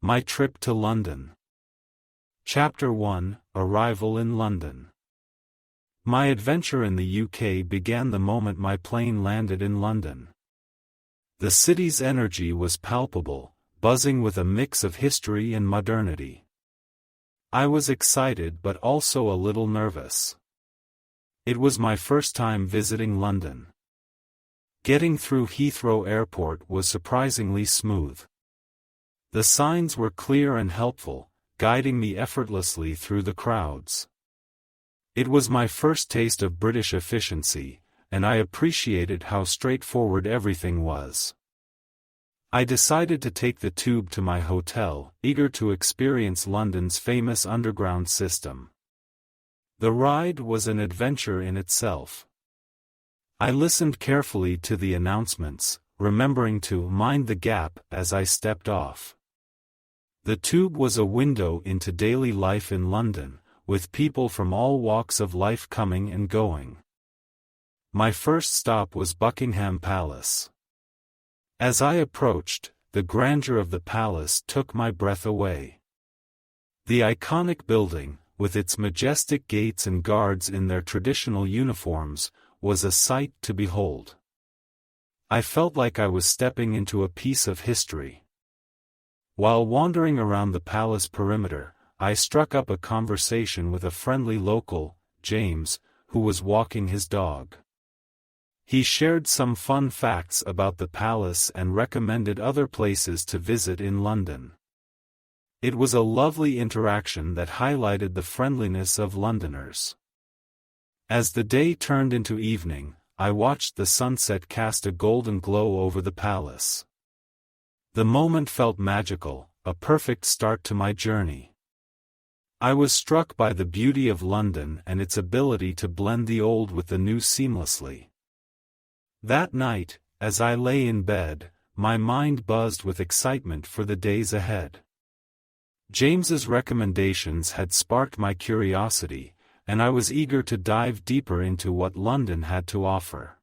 My trip to London. Chapter 1: Arrival in London. My adventure in the UK began the moment my plane landed in London. The city's energy was palpable, buzzing with a mix of history and modernity. I was excited but also a little nervous. It was my first time visiting London. Getting through Heathrow Airport was surprisingly smooth. The signs were clear and helpful, guiding me effortlessly through the crowds. It was my first taste of British efficiency, and I appreciated how straightforward everything was. I decided to take the tube to my hotel, eager to experience London's famous underground system. The ride was an adventure in itself. I listened carefully to the announcements, remembering to mind the gap as I stepped off. The tube was a window into daily life in London, with people from all walks of life coming and going. My first stop was Buckingham Palace. As I approached, the grandeur of the palace took my breath away. The iconic building, with its majestic gates and guards in their traditional uniforms, was a sight to behold. I felt like I was stepping into a piece of history. While wandering around the palace perimeter, I struck up a conversation with a friendly local, James, who was walking his dog. He shared some fun facts about the palace and recommended other places to visit in London. It was a lovely interaction that highlighted the friendliness of Londoners. As the day turned into evening, I watched the sunset cast a golden glow over the palace. The moment felt magical, a perfect start to my journey. I was struck by the beauty of London and its ability to blend the old with the new seamlessly. That night, as I lay in bed, my mind buzzed with excitement for the days ahead. James's recommendations had sparked my curiosity, and I was eager to dive deeper into what London had to offer.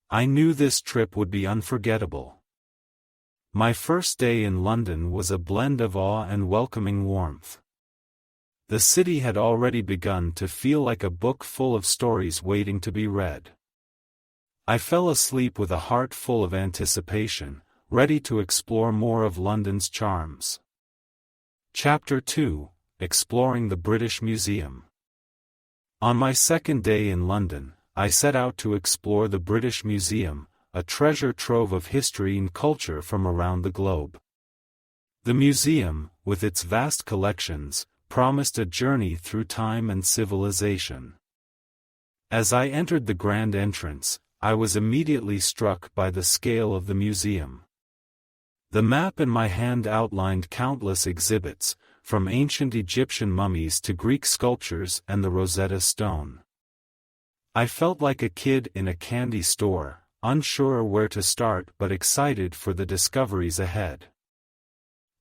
I knew this trip would be unforgettable. My first day in London was a blend of awe and welcoming warmth. The city had already begun to feel like a book full of stories waiting to be read. I fell asleep with a heart full of anticipation, ready to explore more of London's charms. Chapter 2: Exploring the British Museum. On my second day in London, I set out to explore the British Museum, a treasure trove of history and culture from around the globe. The museum, with its vast collections, promised a journey through time and civilization. As I entered the grand entrance, I was immediately struck by the scale of the museum. The map in my hand outlined countless exhibits, from ancient Egyptian mummies to Greek sculptures and the Rosetta Stone. I felt like a kid in a candy store, unsure where to start but excited for the discoveries ahead.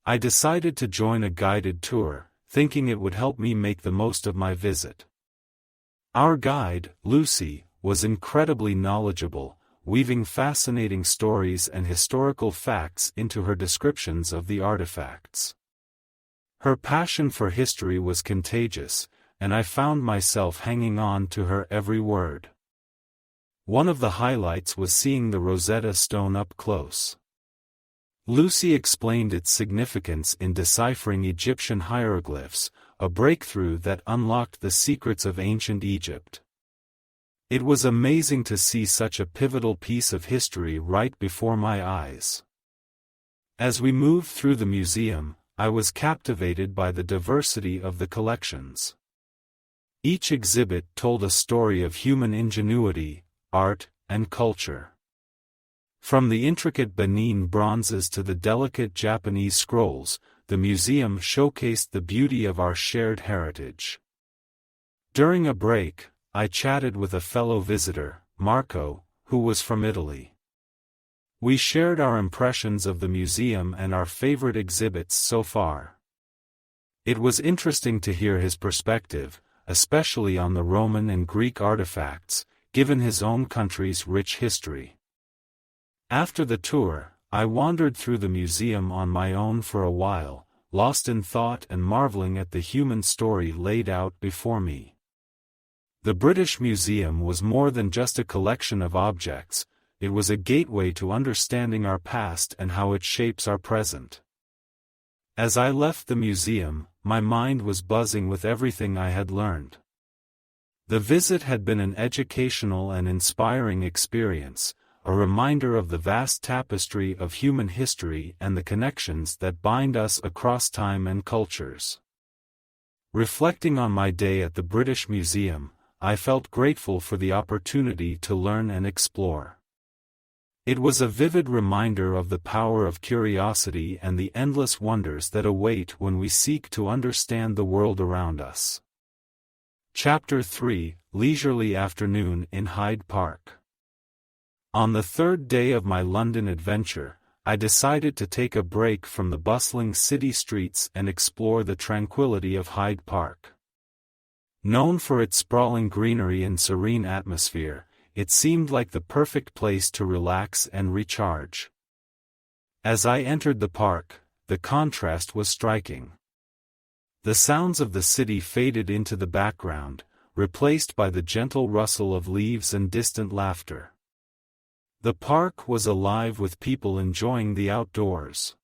I decided to join a guided tour, thinking it would help me make the most of my visit. Our guide, Lucy, was incredibly knowledgeable, weaving fascinating stories and historical facts into her descriptions of the artifacts. Her passion for history was contagious, and I found myself hanging on to her every word. One of the highlights was seeing the Rosetta Stone up close. Lucy explained its significance in deciphering Egyptian hieroglyphs, a breakthrough that unlocked the secrets of ancient Egypt. It was amazing to see such a pivotal piece of history right before my eyes. As we moved through the museum, I was captivated by the diversity of the collections. Each exhibit told a story of human ingenuity, art, and culture. From the intricate Benin bronzes to the delicate Japanese scrolls, the museum showcased the beauty of our shared heritage. During a break, I chatted with a fellow visitor, Marco, who was from Italy. We shared our impressions of the museum and our favorite exhibits so far. It was interesting to hear his perspective, especially on the Roman and Greek artifacts, given his own country's rich history. After the tour, I wandered through the museum on my own for a while, lost in thought and marveling at the human story laid out before me. The British Museum was more than just a collection of objects, it was a gateway to understanding our past and how it shapes our present. As I left the museum, my mind was buzzing with everything I had learned. The visit had been an educational and inspiring experience, a reminder of the vast tapestry of human history and the connections that bind us across time and cultures. Reflecting on my day at the British Museum, I felt grateful for the opportunity to learn and explore. It was a vivid reminder of the power of curiosity and the endless wonders that await when we seek to understand the world around us. Chapter 3: Leisurely Afternoon in Hyde Park. On the third day of my London adventure, I decided to take a break from the bustling city streets and explore the tranquility of Hyde Park. Known for its sprawling greenery and serene atmosphere, it seemed like the perfect place to relax and recharge. As I entered the park, the contrast was striking. The sounds of the city faded into the background, replaced by the gentle rustle of leaves and distant laughter. The park was alive with people enjoying the outdoors.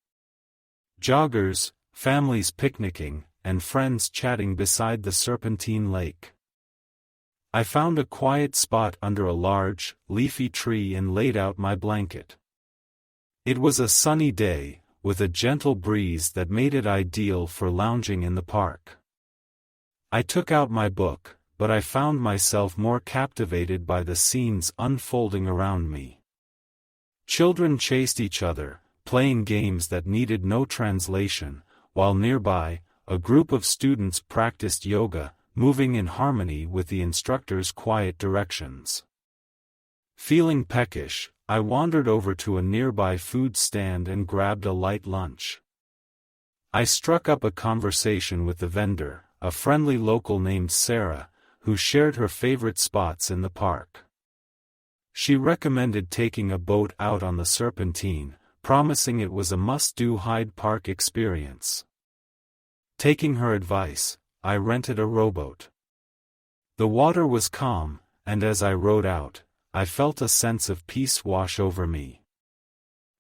Joggers, families picnicking, and friends chatting beside the serpentine lake. I found a quiet spot under a large, leafy tree and laid out my blanket. It was a sunny day, with a gentle breeze that made it ideal for lounging in the park. I took out my book, but I found myself more captivated by the scenes unfolding around me. Children chased each other, playing games that needed no translation, while nearby, a group of students practiced yoga, moving in harmony with the instructor's quiet directions. Feeling peckish, I wandered over to a nearby food stand and grabbed a light lunch. I struck up a conversation with the vendor, a friendly local named Sarah, who shared her favorite spots in the park. She recommended taking a boat out on the Serpentine, promising it was a must-do Hyde Park experience. Taking her advice, I rented a rowboat. The water was calm, and as I rowed out, I felt a sense of peace wash over me.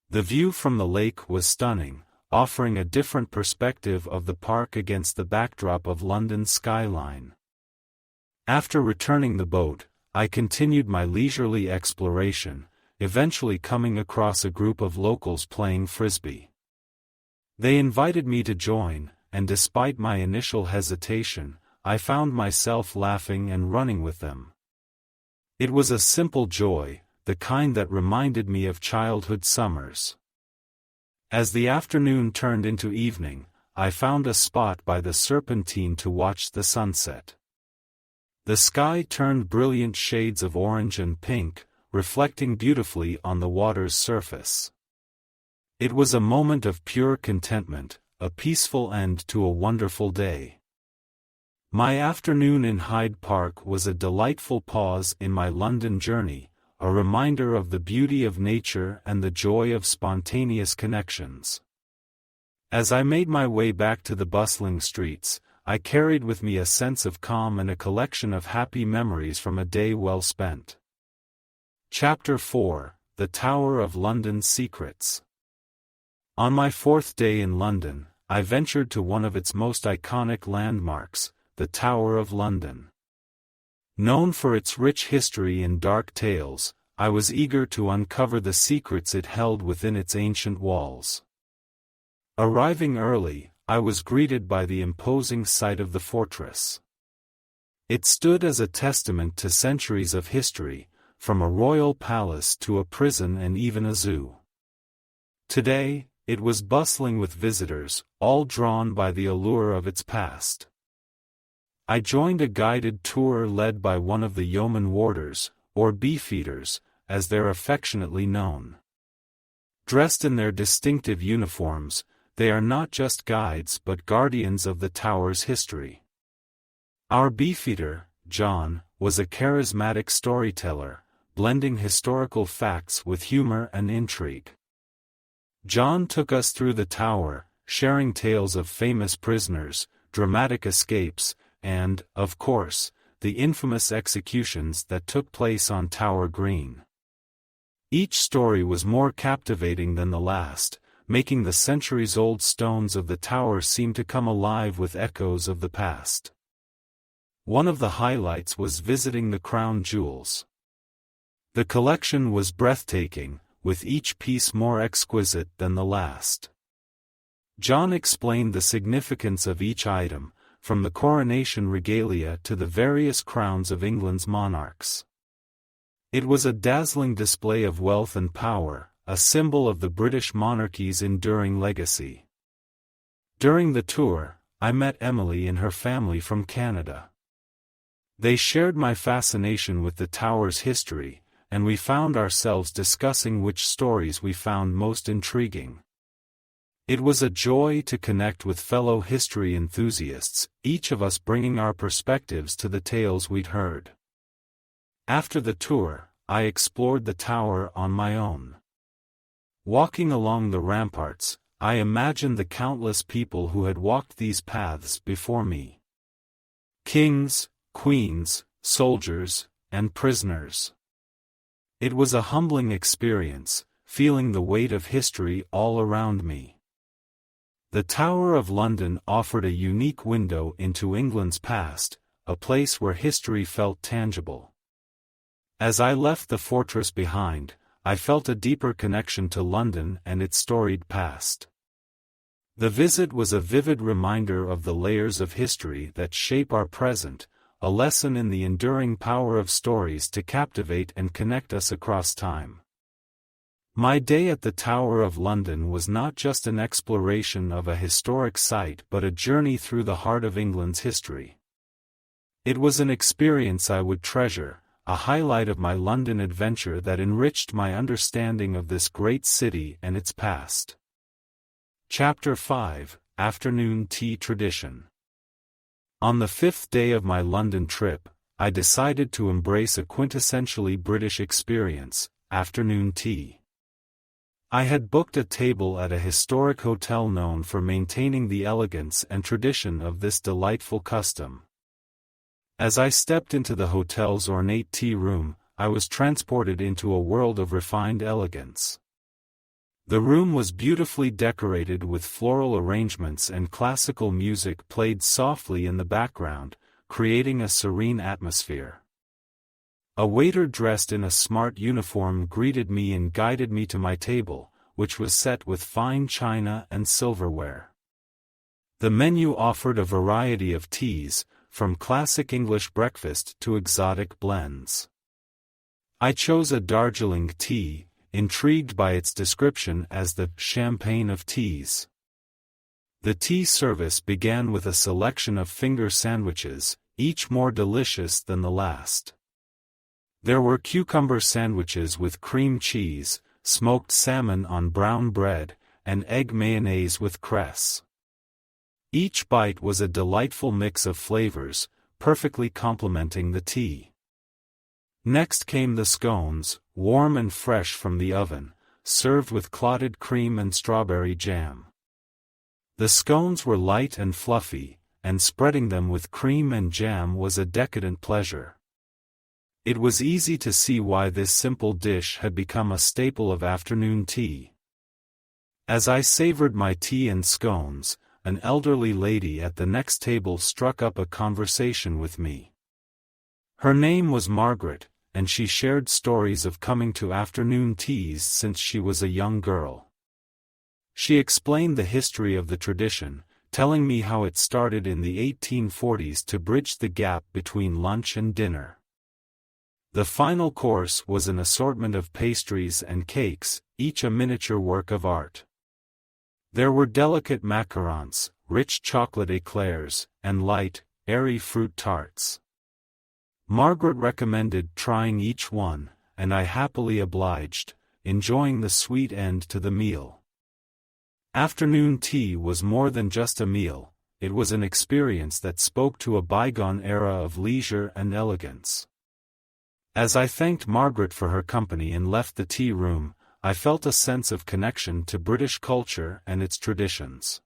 The view from the lake was stunning, offering a different perspective of the park against the backdrop of London's skyline. After returning the boat, I continued my leisurely exploration, eventually coming across a group of locals playing frisbee. They invited me to join, and despite my initial hesitation, I found myself laughing and running with them. It was a simple joy, the kind that reminded me of childhood summers. As the afternoon turned into evening, I found a spot by the Serpentine to watch the sunset. The sky turned brilliant shades of orange and pink, reflecting beautifully on the water's surface. It was a moment of pure contentment, a peaceful end to a wonderful day. My afternoon in Hyde Park was a delightful pause in my London journey, a reminder of the beauty of nature and the joy of spontaneous connections. As I made my way back to the bustling streets, I carried with me a sense of calm and a collection of happy memories from a day well spent. Chapter 4: The Tower of London's Secrets. On my fourth day in London, I ventured to one of its most iconic landmarks, the Tower of London. Known for its rich history and dark tales, I was eager to uncover the secrets it held within its ancient walls. Arriving early, I was greeted by the imposing sight of the fortress. It stood as a testament to centuries of history, from a royal palace to a prison and even a zoo. Today, it was bustling with visitors, all drawn by the allure of its past. I joined a guided tour led by one of the yeoman warders, or beefeaters, as they're affectionately known. Dressed in their distinctive uniforms, they are not just guides but guardians of the tower's history. Our beefeater, John, was a charismatic storyteller, blending historical facts with humor and intrigue. John took us through the tower, sharing tales of famous prisoners, dramatic escapes, and, of course, the infamous executions that took place on Tower Green. Each story was more captivating than the last, making the centuries-old stones of the tower seem to come alive with echoes of the past. One of the highlights was visiting the crown jewels. The collection was breathtaking, with each piece more exquisite than the last. John explained the significance of each item, from the coronation regalia to the various crowns of England's monarchs. It was a dazzling display of wealth and power, a symbol of the British monarchy's enduring legacy. During the tour, I met Emily and her family from Canada. They shared my fascination with the tower's history, and we found ourselves discussing which stories we found most intriguing. It was a joy to connect with fellow history enthusiasts, each of us bringing our perspectives to the tales we'd heard. After the tour, I explored the tower on my own. Walking along the ramparts, I imagined the countless people who had walked these paths before me. Kings, queens, soldiers, and prisoners. It was a humbling experience, feeling the weight of history all around me. The Tower of London offered a unique window into England's past, a place where history felt tangible. As I left the fortress behind, I felt a deeper connection to London and its storied past. The visit was a vivid reminder of the layers of history that shape our present, a lesson in the enduring power of stories to captivate and connect us across time. My day at the Tower of London was not just an exploration of a historic site but a journey through the heart of England's history. It was an experience I would treasure, a highlight of my London adventure that enriched my understanding of this great city and its past. Chapter 5: Afternoon Tea Tradition. On the 5th day of my London trip, I decided to embrace a quintessentially British experience, afternoon tea. I had booked a table at a historic hotel known for maintaining the elegance and tradition of this delightful custom. As I stepped into the hotel's ornate tea room, I was transported into a world of refined elegance. The room was beautifully decorated with floral arrangements and classical music played softly in the background, creating a serene atmosphere. A waiter dressed in a smart uniform greeted me and guided me to my table, which was set with fine china and silverware. The menu offered a variety of teas, from classic English breakfast to exotic blends. I chose a Darjeeling tea, intrigued by its description as the champagne of teas. The tea service began with a selection of finger sandwiches, each more delicious than the last. There were cucumber sandwiches with cream cheese, smoked salmon on brown bread, and egg mayonnaise with cress. Each bite was a delightful mix of flavors, perfectly complementing the tea. Next came the scones, warm and fresh from the oven, served with clotted cream and strawberry jam. The scones were light and fluffy, and spreading them with cream and jam was a decadent pleasure. It was easy to see why this simple dish had become a staple of afternoon tea. As I savored my tea and scones, an elderly lady at the next table struck up a conversation with me. Her name was Margaret, and she shared stories of coming to afternoon teas since she was a young girl. She explained the history of the tradition, telling me how it started in the 1840s to bridge the gap between lunch and dinner. The final course was an assortment of pastries and cakes, each a miniature work of art. There were delicate macarons, rich chocolate eclairs, and light, airy fruit tarts. Margaret recommended trying each one, and I happily obliged, enjoying the sweet end to the meal. Afternoon tea was more than just a meal, it was an experience that spoke to a bygone era of leisure and elegance. As I thanked Margaret for her company and left the tea room, I felt a sense of connection to British culture and its traditions.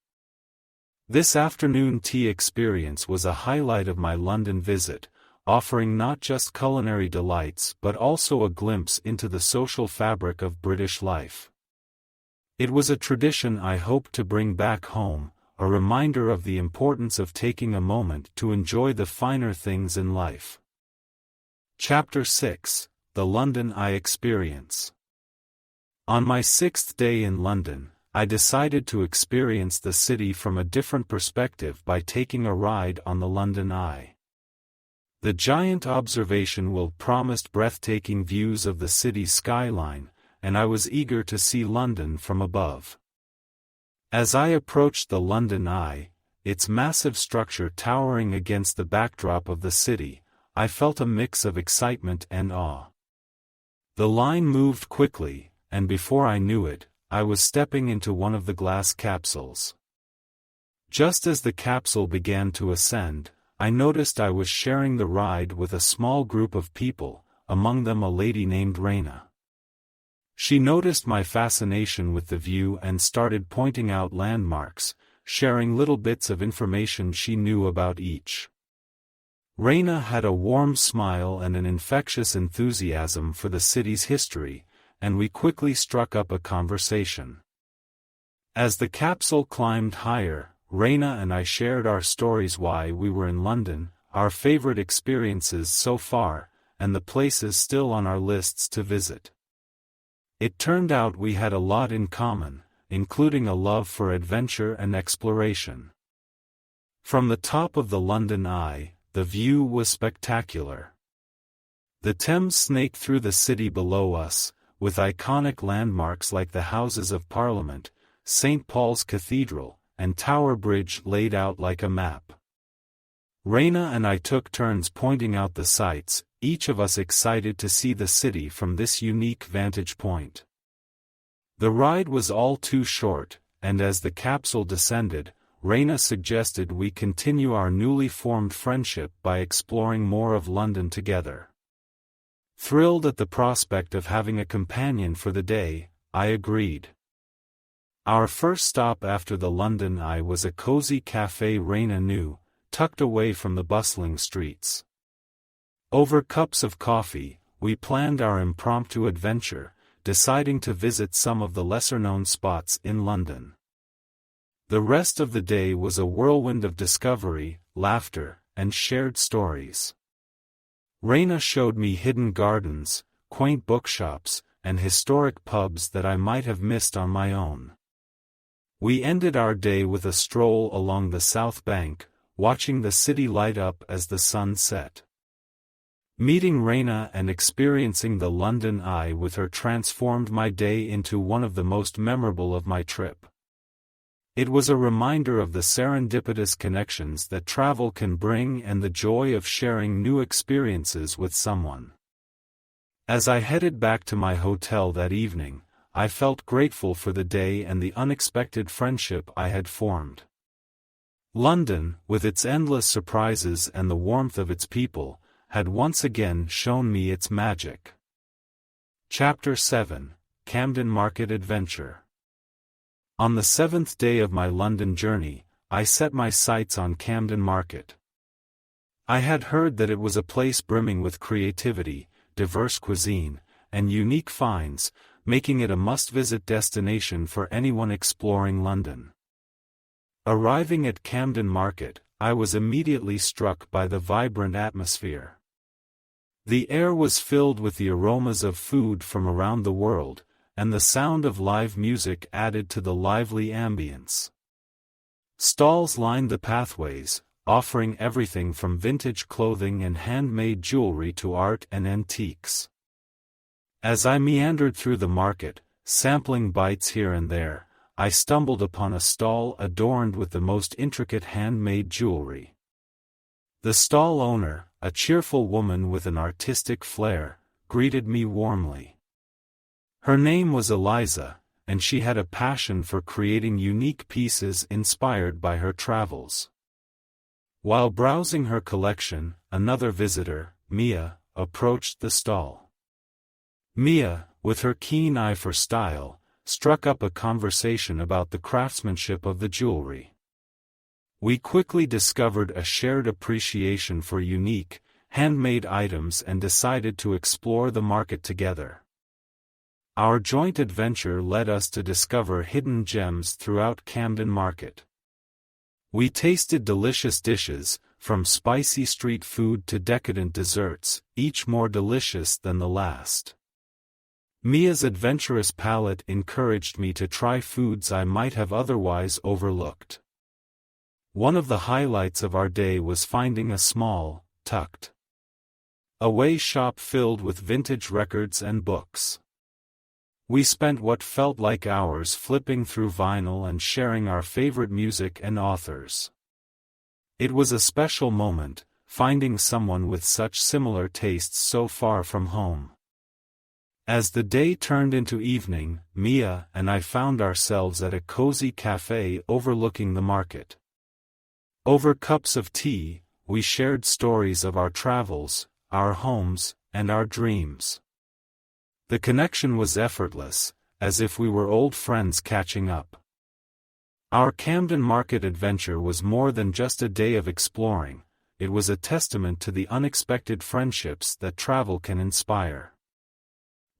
This afternoon tea experience was a highlight of my London visit, offering not just culinary delights but also a glimpse into the social fabric of British life. It was a tradition I hope to bring back home, a reminder of the importance of taking a moment to enjoy the finer things in life. Chapter 6: The London Eye Experience. On my 6th day in London, I decided to experience the city from a different perspective by taking a ride on the London Eye. The giant observation wheel promised breathtaking views of the city's skyline, and I was eager to see London from above. As I approached the London Eye, its massive structure towering against the backdrop of the city, I felt a mix of excitement and awe. The line moved quickly, and before I knew it, I was stepping into one of the glass capsules. Just as the capsule began to ascend, I noticed I was sharing the ride with a small group of people, among them a lady named Raina. She noticed my fascination with the view and started pointing out landmarks, sharing little bits of information she knew about each. Raina had a warm smile and an infectious enthusiasm for the city's history, and we quickly struck up a conversation. As the capsule climbed higher, Raina and I shared our stories why we were in London, our favorite experiences so far, and the places still on our lists to visit. It turned out we had a lot in common, including a love for adventure and exploration. From the top of the London Eye, the view was spectacular. The Thames snaked through the city below us, with iconic landmarks like the Houses of Parliament, St. Paul's Cathedral, and Tower Bridge laid out like a map. Raina and I took turns pointing out the sights, each of us excited to see the city from this unique vantage point. The ride was all too short, and as the capsule descended, Raina suggested we continue our newly formed friendship by exploring more of London together. Thrilled at the prospect of having a companion for the day, I agreed. Our first stop after the London Eye was a cozy cafe Raina knew, tucked away from the bustling streets. Over cups of coffee, we planned our impromptu adventure, deciding to visit some of the lesser-known spots in London. The rest of the day was a whirlwind of discovery, laughter, and shared stories. Raina showed me hidden gardens, quaint bookshops, and historic pubs that I might have missed on my own. We ended our day with a stroll along the South Bank, watching the city light up as the sun set. Meeting Raina and experiencing the London Eye with her transformed my day into one of the most memorable of my trip. It was a reminder of the serendipitous connections that travel can bring and the joy of sharing new experiences with someone. As I headed back to my hotel that evening, I felt grateful for the day and the unexpected friendship I had formed. London, with its endless surprises and the warmth of its people, had once again shown me its magic. Chapter 7: Camden Market Adventure. On the 7th day of my London journey, I set my sights on Camden Market. I had heard that it was a place brimming with creativity, diverse cuisine, and unique finds, making it a must-visit destination for anyone exploring London. Arriving at Camden Market, I was immediately struck by the vibrant atmosphere. The air was filled with the aromas of food from around the world, and the sound of live music added to the lively ambience. Stalls lined the pathways, offering everything from vintage clothing and handmade jewelry to art and antiques. As I meandered through the market, sampling bites here and there, I stumbled upon a stall adorned with the most intricate handmade jewelry. The stall owner, a cheerful woman with an artistic flair, greeted me warmly. Her name was Eliza, and she had a passion for creating unique pieces inspired by her travels. While browsing her collection, another visitor, Mia, approached the stall. Mia, with her keen eye for style, struck up a conversation about the craftsmanship of the jewelry. We quickly discovered a shared appreciation for unique, handmade items and decided to explore the market together. Our joint adventure led us to discover hidden gems throughout Camden Market. We tasted delicious dishes, from spicy street food to decadent desserts, each more delicious than the last. Mia's adventurous palate encouraged me to try foods I might have otherwise overlooked. One of the highlights of our day was finding a small, tucked away shop filled with vintage records and books. We spent what felt like hours flipping through vinyl and sharing our favorite music and authors. It was a special moment, finding someone with such similar tastes so far from home. As the day turned into evening, Mia and I found ourselves at a cozy cafe overlooking the market. Over cups of tea, we shared stories of our travels, our homes, and our dreams. The connection was effortless, as if we were old friends catching up. Our Camden Market adventure was more than just a day of exploring, it was a testament to the unexpected friendships that travel can inspire.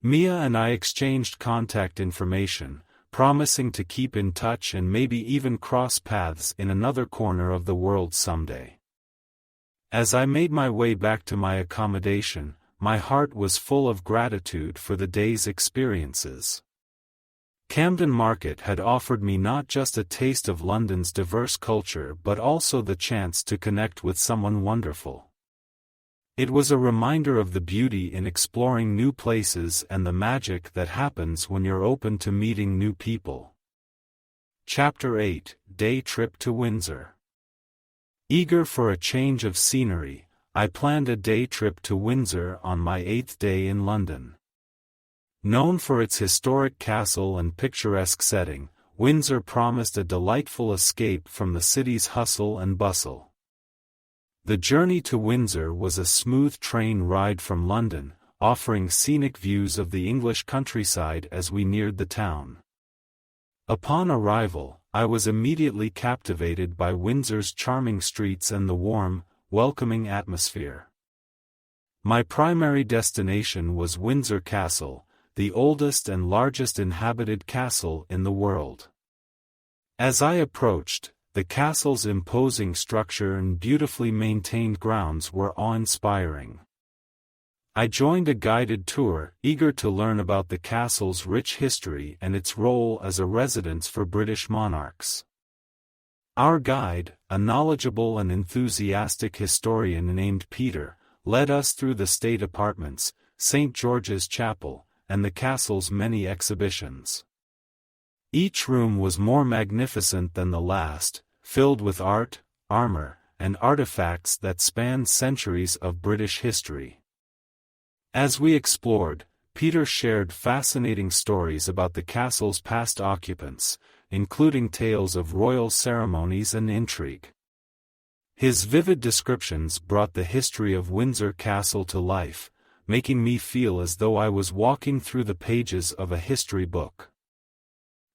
Mia and I exchanged contact information, promising to keep in touch and maybe even cross paths in another corner of the world someday. As I made my way back to my accommodation, my heart was full of gratitude for the day's experiences. Camden Market had offered me not just a taste of London's diverse culture but also the chance to connect with someone wonderful. It was a reminder of the beauty in exploring new places and the magic that happens when you're open to meeting new people. Chapter 8, Day Trip to Windsor. Eager for a change of scenery, I planned a day trip to Windsor on my 8th day in London. Known for its historic castle and picturesque setting, Windsor promised a delightful escape from the city's hustle and bustle. The journey to Windsor was a smooth train ride from London, offering scenic views of the English countryside as we neared the town. Upon arrival, I was immediately captivated by Windsor's charming streets and the warm, welcoming atmosphere. My primary destination was Windsor Castle, the oldest and largest inhabited castle in the world. As I approached, the castle's imposing structure and beautifully maintained grounds were awe-inspiring. I joined a guided tour, eager to learn about the castle's rich history and its role as a residence for British monarchs. Our guide, a knowledgeable and enthusiastic historian named Peter, led us through the state apartments, St. George's Chapel, and the castle's many exhibitions. Each room was more magnificent than the last, filled with art, armor, and artifacts that spanned centuries of British history. As we explored, Peter shared fascinating stories about the castle's past occupants, including tales of royal ceremonies and intrigue. His vivid descriptions brought the history of Windsor Castle to life, making me feel as though I was walking through the pages of a history book.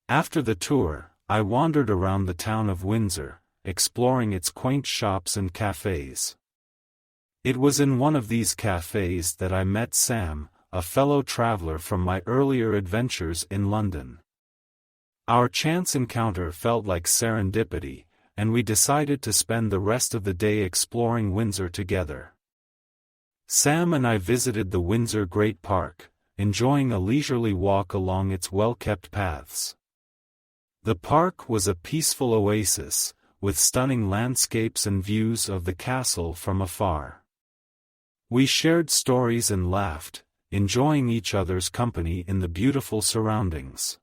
After the tour, I wandered around the town of Windsor, exploring its quaint shops and cafes. It was in one of these cafes that I met Sam, a fellow traveler from my earlier adventures in London. Our chance encounter felt like serendipity, and we decided to spend the rest of the day exploring Windsor together. Sam and I visited the Windsor Great Park, enjoying a leisurely walk along its well-kept paths. The park was a peaceful oasis, with stunning landscapes and views of the castle from afar. We shared stories and laughed, enjoying each other's company in the beautiful surroundings.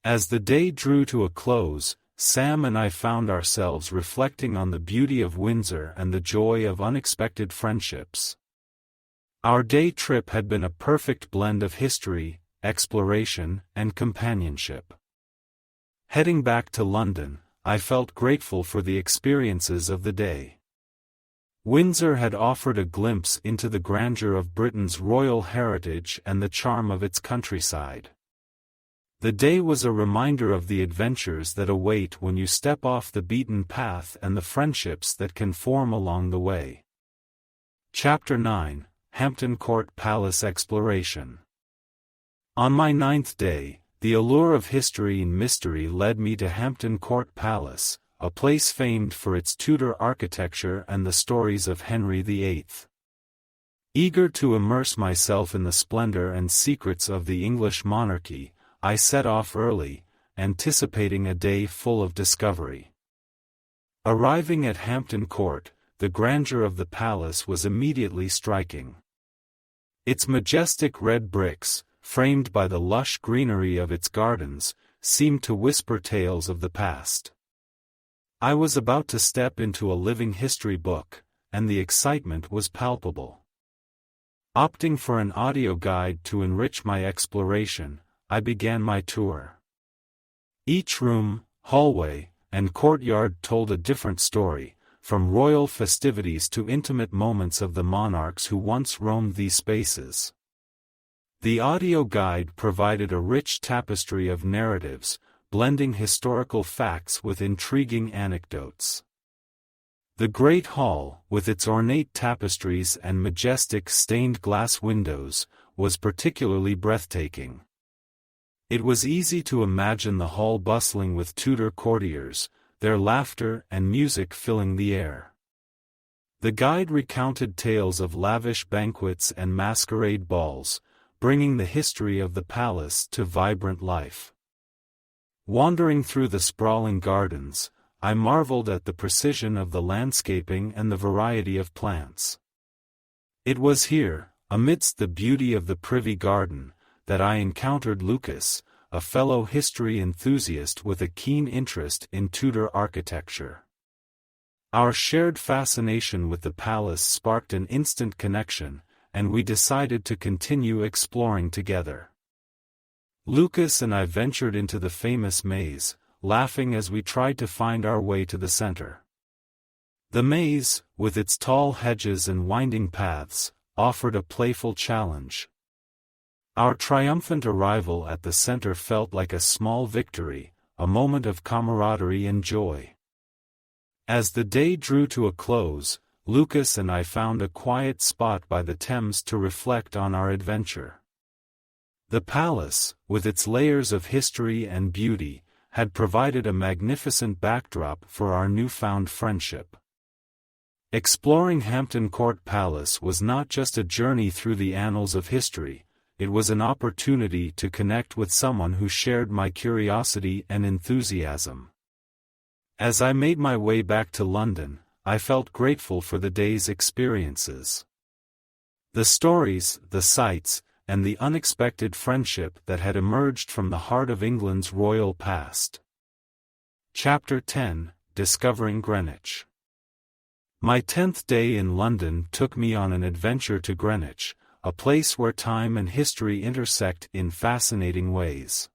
As the day drew to a close, Sam and I found ourselves reflecting on the beauty of Windsor and the joy of unexpected friendships. Our day trip had been a perfect blend of history, exploration, and companionship. Heading back to London, I felt grateful for the experiences of the day. Windsor had offered a glimpse into the grandeur of Britain's royal heritage and the charm of its countryside. The day was a reminder of the adventures that await when you step off the beaten path and the friendships that can form along the way. Chapter 9, Hampton Court Palace Exploration. On my 9th day, the allure of history and mystery led me to Hampton Court Palace, a place famed for its Tudor architecture and the stories of Henry VIII. Eager to immerse myself in the splendor and secrets of the English monarchy, I set off early, anticipating a day full of discovery. Arriving at Hampton Court, the grandeur of the palace was immediately striking. Its majestic red bricks, framed by the lush greenery of its gardens, seemed to whisper tales of the past. I was about to step into a living history book, and the excitement was palpable. Opting for an audio guide to enrich my exploration, I began my tour. Each room, hallway, and courtyard told a different story, from royal festivities to intimate moments of the monarchs who once roamed these spaces. The audio guide provided a rich tapestry of narratives, blending historical facts with intriguing anecdotes. The Great Hall, with its ornate tapestries and majestic stained-glass windows, was particularly breathtaking. It was easy to imagine the hall bustling with Tudor courtiers, their laughter and music filling the air. The guide recounted tales of lavish banquets and masquerade balls, bringing the history of the palace to vibrant life. Wandering through the sprawling gardens, I marveled at the precision of the landscaping and the variety of plants. It was here, amidst the beauty of the Privy Garden, that I encountered Lucas, a fellow history enthusiast with a keen interest in Tudor architecture. Our shared fascination with the palace sparked an instant connection, and we decided to continue exploring together. Lucas and I ventured into the famous maze, laughing as we tried to find our way to the center. The maze, with its tall hedges and winding paths, offered a playful challenge. Our triumphant arrival at the center felt like a small victory, a moment of camaraderie and joy. As the day drew to a close, Lucas and I found a quiet spot by the Thames to reflect on our adventure. The palace, with its layers of history and beauty, had provided a magnificent backdrop for our newfound friendship. Exploring Hampton Court Palace was not just a journey through the annals of history, it was an opportunity to connect with someone who shared my curiosity and enthusiasm. As I made my way back to London, I felt grateful for the day's experiences. The stories, the sights, and the unexpected friendship that had emerged from the heart of England's royal past. Chapter 10, Discovering Greenwich. My 10th day in London took me on an adventure to Greenwich, a place where time and history intersect in fascinating ways.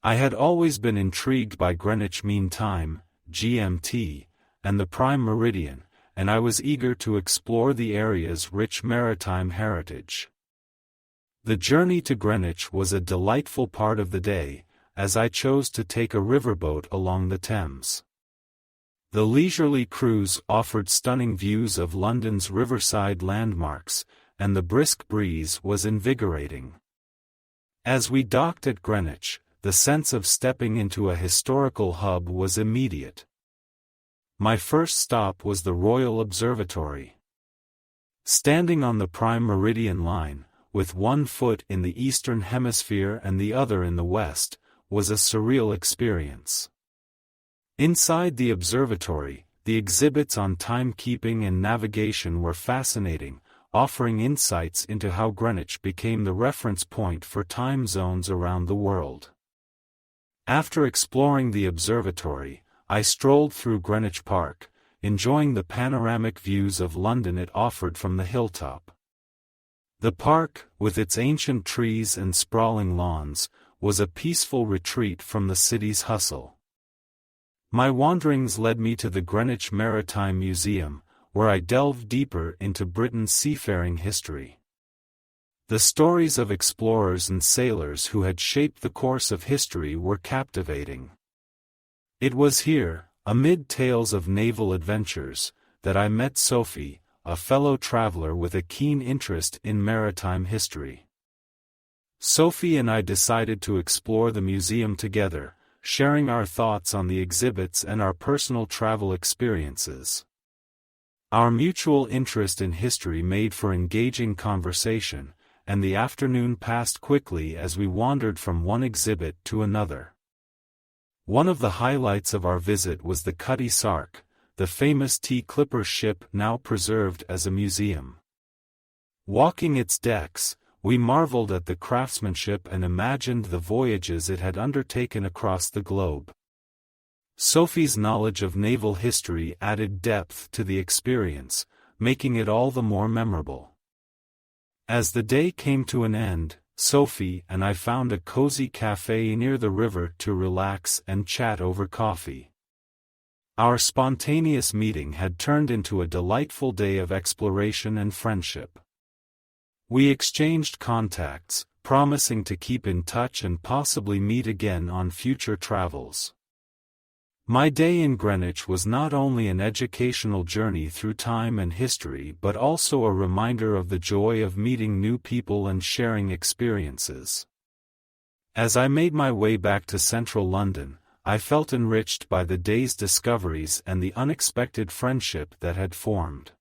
I had always been intrigued by Greenwich Mean Time, GMT, and the Prime Meridian, and I was eager to explore the area's rich maritime heritage. The journey to Greenwich was a delightful part of the day, as I chose to take a riverboat along the Thames. The leisurely cruise offered stunning views of London's riverside landmarks, and the brisk breeze was invigorating. As we docked at Greenwich, the sense of stepping into a historical hub was immediate. My first stop was the Royal Observatory. Standing on the Prime Meridian line, with one foot in the Eastern Hemisphere and the other in the West, was a surreal experience. Inside the observatory, the exhibits on timekeeping and navigation were fascinating, offering insights into how Greenwich became the reference point for time zones around the world. After exploring the observatory, I strolled through Greenwich Park, enjoying the panoramic views of London it offered from the hilltop. The park, with its ancient trees and sprawling lawns, was a peaceful retreat from the city's hustle. My wanderings led me to the Greenwich Maritime Museum, where I delved deeper into Britain's seafaring history. The stories of explorers and sailors who had shaped the course of history were captivating. It was here, amid tales of naval adventures, that I met Sophie, a fellow traveler with a keen interest in maritime history. Sophie and I decided to explore the museum together, sharing our thoughts on the exhibits and our personal travel experiences. Our mutual interest in history made for engaging conversation, and the afternoon passed quickly as we wandered from one exhibit to another. One of the highlights of our visit was the Cutty Sark, the famous tea clipper ship now preserved as a museum. Walking its decks, we marveled at the craftsmanship and imagined the voyages it had undertaken across the globe. Sophie's knowledge of naval history added depth to the experience, making it all the more memorable. As the day came to an end, Sophie and I found a cozy cafe near the river to relax and chat over coffee. Our spontaneous meeting had turned into a delightful day of exploration and friendship. We exchanged contacts, promising to keep in touch and possibly meet again on future travels. My day in Greenwich was not only an educational journey through time and history but also a reminder of the joy of meeting new people and sharing experiences. As I made my way back to central London, I felt enriched by the day's discoveries and the unexpected friendship that had formed.